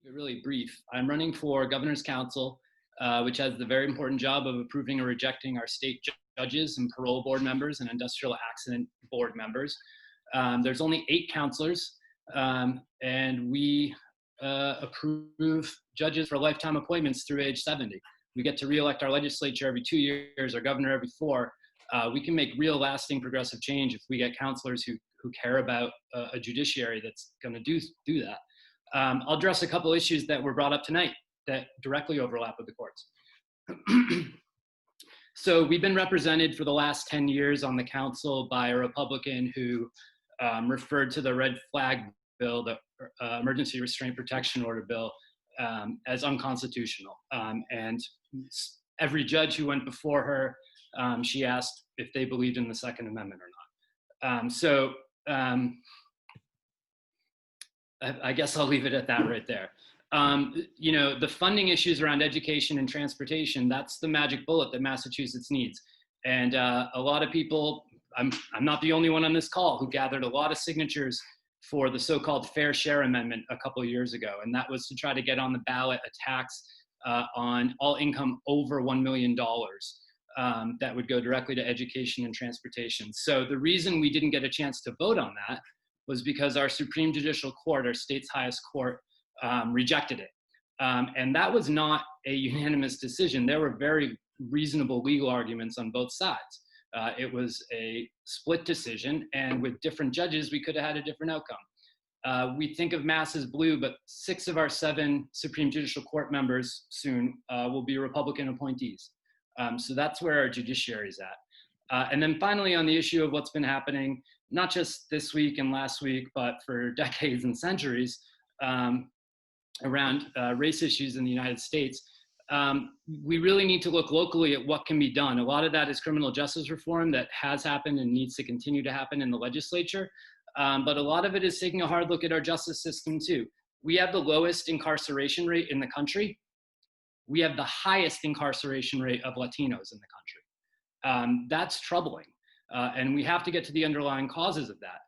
Really brief. I'm running for Governor's Council, which has the very important job of approving or rejecting our state judges and parole board members and industrial accident board members. There's only 8 counselors, and we approve judges for lifetime appointments through age 70. We get to re-elect our legislature every 2 years, our governor every 4. We can make real lasting progressive change if we get counselors who care about a judiciary that's going to do that. I'll address a couple issues that were brought up tonight that directly overlap with the courts. So we've been represented for the last 10 years on the council by a Republican who referred to the red flag bill, the emergency restraint protection order bill, as unconstitutional. And every judge who went before her, she asked if they believed in the Second Amendment or not. I guess I'll leave it at that right there. You know, the funding issues around education and transportation, that's the magic bullet that Massachusetts needs. And a lot of people, I'm not the only one on this call who gathered a lot of signatures for the so-called Fair Share Amendment a couple of years ago. And that was to try to get on the ballot a tax on all income over $1 million that would go directly to education and transportation. So the reason we didn't get a chance to vote on that was because our Supreme Judicial Court, our state's highest court, rejected it. And that was not a unanimous decision. There were very reasonable legal arguments on both sides. It was a split decision, and with different judges, we could have had a different outcome. We think of Mass as blue, but 6 of our 7 Supreme Judicial Court members soon will be Republican appointees. So that's where our judiciary is at. And then finally, on the issue of what's been happening, not just this week and last week, but for decades and centuries around race issues in the United States, we really need to look locally at what can be done. A lot of that is criminal justice reform that has happened and needs to continue to happen in the legislature. But a lot of it is taking a hard look at our justice system too. We have the lowest incarceration rate in the country. We have the highest incarceration rate of Latinos in the country. That's troubling. And we have to get to the underlying causes of that.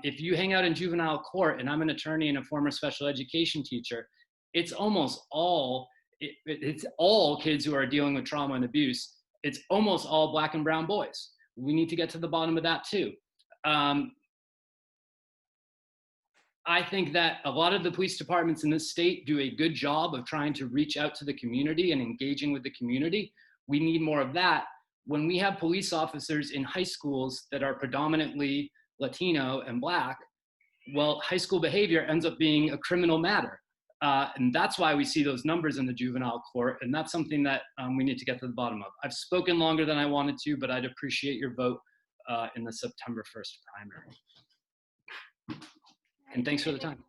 If you hang out in juvenile court, and I'm an attorney and a former special education teacher, it's almost all, it's all kids who are dealing with trauma and abuse. It's almost all Black and brown boys. We need to get to the bottom of that too. I think that a lot of the police departments in this state do a good job of trying to reach out to the community and engaging with the community. We need more of that. When we have police officers in high schools that are predominantly Latino and Black, well, high school behavior ends up being a criminal matter. And that's why we see those numbers in the juvenile court. And that's something that we need to get to the bottom of. I've spoken longer than I wanted to, but I'd appreciate your vote in the September 1st primary. And thanks for the time.